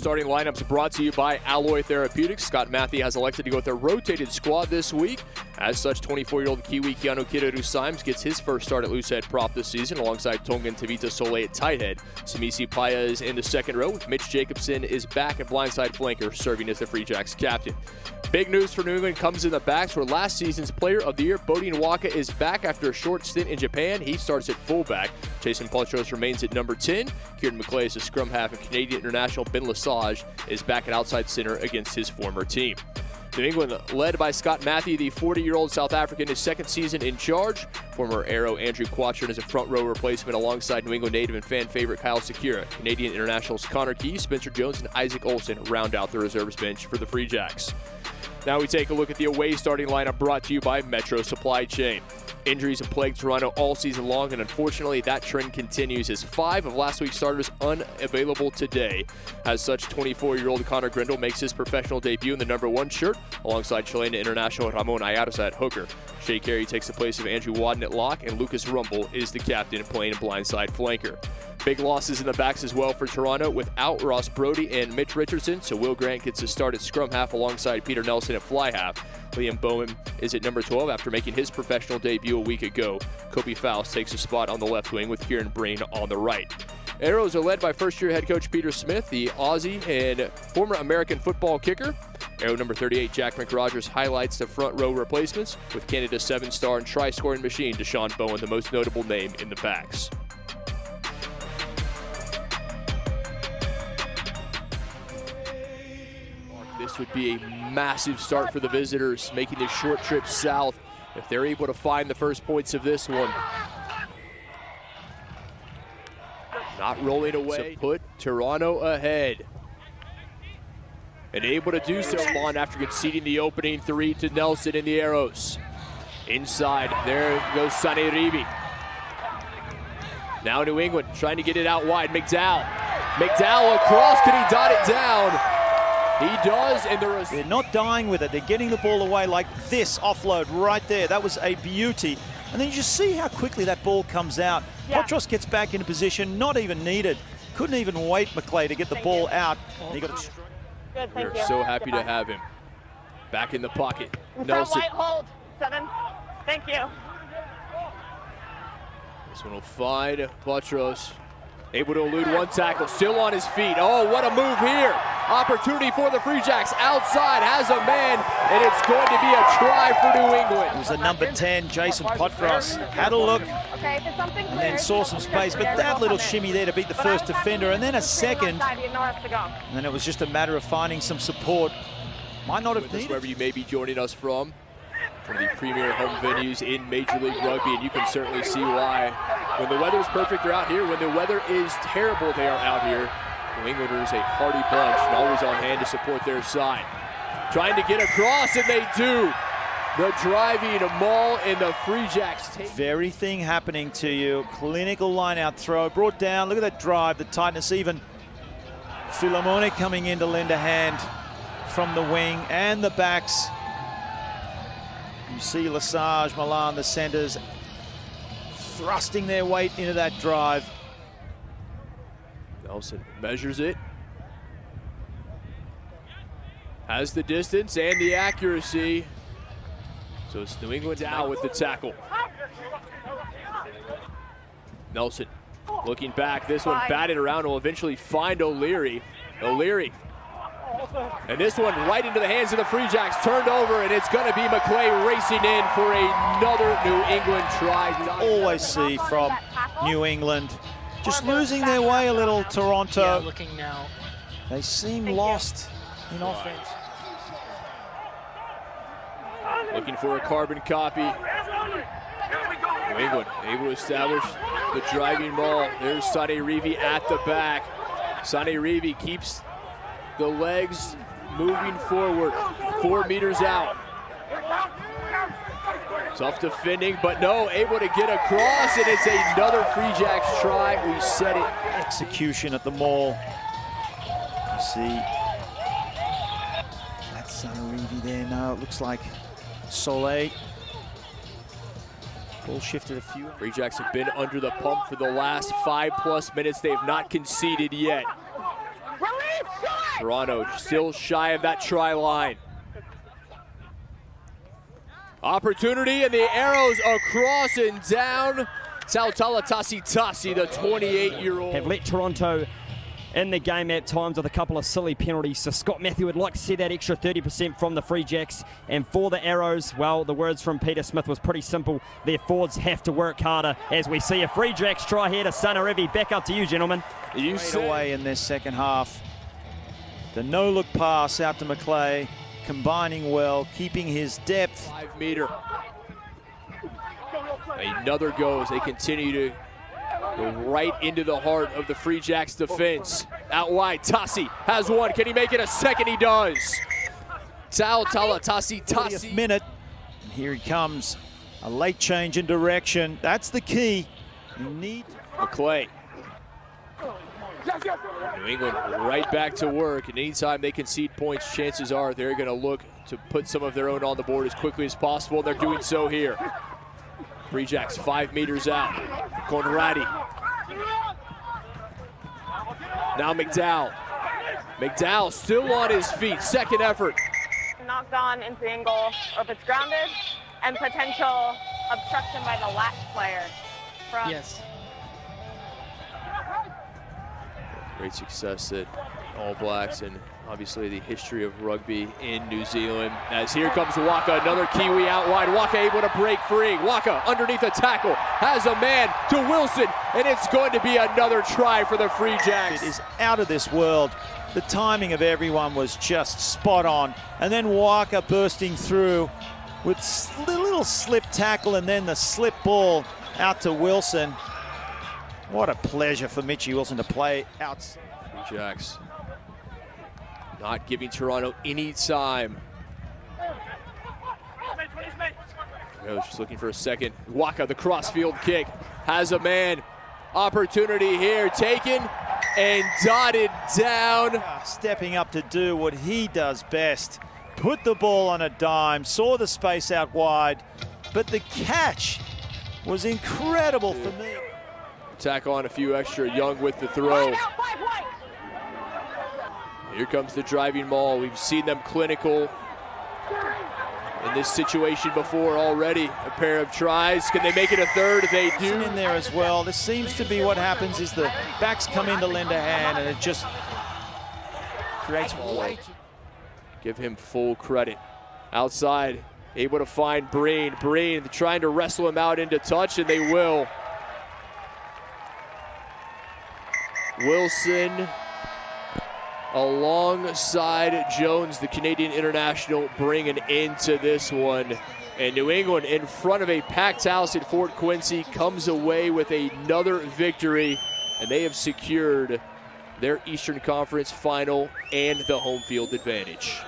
starting lineups brought to you by Alloy Therapeutics. Scott Matthew has elected to go with a rotated squad this week. As such, 24-year-old Kiwi Keanu Kiraru-Symes gets his first start at loosehead prop this season alongside Tongan Tavita Soleil at tight head. Samisi Paya is in the second row with Mitch Jacobson is back at blindside flanker serving as the Free Jacks captain. Big news for New England comes in the backs where last season's Player of the Year Bodie Nwaka is back after a short stint in Japan. He starts at fullback. Jason Potros remains at number 10. Kieran McClay is a scrum half, and Canadian international Ben Lesage is back at outside center against his former team. New England, led by Scott Matthew, the 40-year-old South African, his second season in charge. Former Arrow Andrew Quatron is a front row replacement alongside New England native and fan favorite Kyle Sekira. Canadian internationals Connor Key, Spencer Jones, and Isaac Olsen round out the reserves bench for the Free Jacks. Now we take a look at the away starting lineup brought to you by Metro Supply Chain. Injuries have plagued Toronto all season long, and unfortunately that trend continues as 5 of last week's starters unavailable today. As such, 24-year-old Connor Grindle makes his professional debut in the number 1 shirt alongside Chilean international Ramon Ayarza at hooker. Shea Carey takes the place of Andrew Wadden at lock, and Lucas Rumble is the captain playing a blindside flanker. Big losses in the backs as well for Toronto without Ross Brody and Mitch Richardson, so Will Grant gets to start at scrum half alongside Peter Nelson at fly half. Liam Bowman is at number 12 after making his professional debut a week ago. Kobe Faust takes a spot on the left wing with Kieran Breen on the right. Arrows are led by first-year head coach Peter Smith, the Aussie and former American football kicker. Arrow number 38, Jack McRogers, highlights the front row replacements with Canada's 7-star and try-scoring machine Deshaun Bowen, the most notable name in the backs. This would be a massive start for the visitors, making this short trip south if they're able to find the first points of this one. Not rolling away, so put Toronto ahead. And able to do so after conceding the opening 3 to Nelson in the Arrows. Inside, there goes Sane Rivi. Now New England trying to get it out wide. McDowell across, could he dot it down? He does, and they're not dying with it. They're getting the ball away like this, offload right there. That was a beauty. And then you just see how quickly that ball comes out. Yeah. Potros gets back into position, not even needed. Couldn't even wait, McClay, to get the ball out. And he got it. We're so happy to have him back in the pocket. Nelson. White hold, 7. Thank you. This one will find Potros. Able to elude one tackle, still on his feet. Oh, what a move here. Opportunity for the Free Jacks. Outside, has a man, and it's going to be a try for New England. It was the number 10, Jason Potros. Had a look, and then saw some space, but that little shimmy there to beat the first defender, and then a second. And then it was just a matter of finding some support. Might not have needed. Wherever you may be joining us from, one of the premier home venues in Major League Rugby, and you can certainly see why. When the weather is perfect, they're out here. When the weather is terrible, they are out here. New Englanders, a hardy bunch, and always on hand to support their side. Trying to get across, and they do. The driving maul in the Free Jacks. Very thing happening to you. Clinical line-out throw, brought down. Look at that drive, the tightness. Even Philemone coming in to lend a hand from the wing and the backs. You see Lesage, Milan, the centers, thrusting their weight into that drive. Nelson measures it. Has the distance and the accuracy. So it's New England down with the tackle. Nelson looking back. This one batted around. Will eventually find O'Leary. O'Leary. And this one right into the hands of the Free Jacks, turned over, and it's going to be McClay racing in for another New England try. Always see from New England just losing their way a little, Toronto. Yeah, looking now. They seem lost in offense. Looking for a carbon copy. New England able to establish the driving ball. There's Sane Rivi at the back. Sane Rivi keeps the legs moving forward, 4 meters out. Tough defending, but no, able to get across, and it's another Free Jacks try. We said it. Execution at the maul. You see, that's Rivi there now. It looks like Soleil. Ball shifted a few. Free Jacks have been under the pump for the last 5+ minutes. They have not conceded yet. Toronto still shy of that try line. Opportunity, and the arrows across and down. Tautala-Tasitasi, the 28-year-old. Have let Toronto in the game at times with a couple of silly penalties. So Scott Matthew would like to see that extra 30% from the Free Jacks. And for the Arrows, well, the words from Peter Smith was pretty simple. Their forwards have to work harder as we see a Free Jacks try here to Sanarivi. Back up to you, gentlemen. You away in this second half. The no-look pass out to McClay, combining well, keeping his depth. 5 meter. Another goes. They continue to go right into the heart of the Free Jacks defense. Out wide, Tassi has one. Can he make it a second? He does. Tautala-Tasitasi. Minute. And here he comes. A late change in direction. That's the key. You need McClay. New England right back to work, and anytime they concede points, chances are they're going to look to put some of their own on the board as quickly as possible. They're doing so here. Free Jacks 5 meters out. Conradi. Now McDowell. McDowell still on his feet. Second effort. Knocked on into the angle, or if it's grounded, and potential obstruction by the latch player. Yes. Great success at All Blacks and obviously the history of rugby in New Zealand. As here comes Waka, another Kiwi out wide. Waka able to break free. Waka underneath a tackle, has a man to Wilson, and it's going to be another try for the Free Jacks. It is out of this world. The timing of everyone was just spot on. And then Waka bursting through with a little slip tackle and then the slip ball out to Wilson. What a pleasure for Mitchie Wilson to play outside. Free Jacks not giving Toronto any time. Just looking for a second. Waka, the crossfield kick, has a man. Opportunity here, taken and dotted down. Stepping up to do what he does best. Put the ball on a dime, saw the space out wide, but the catch was incredible for me. Tack on a few extra. Young with the throw. Here comes the driving maul. We've seen them clinical in this situation before already. A pair of tries. Can they make it a third? They do. In there as well. This seems to be what happens is the backs come in to lend a hand and it just creates weight. Give him full credit. Outside, able to find Breen. Breen trying to wrestle him out into touch, and they will. Wilson alongside Jones, the Canadian international, bring an end to this one. And New England, in front of a packed house at Fort Quincy, comes away with another victory, and they have secured their Eastern Conference final and the home field advantage.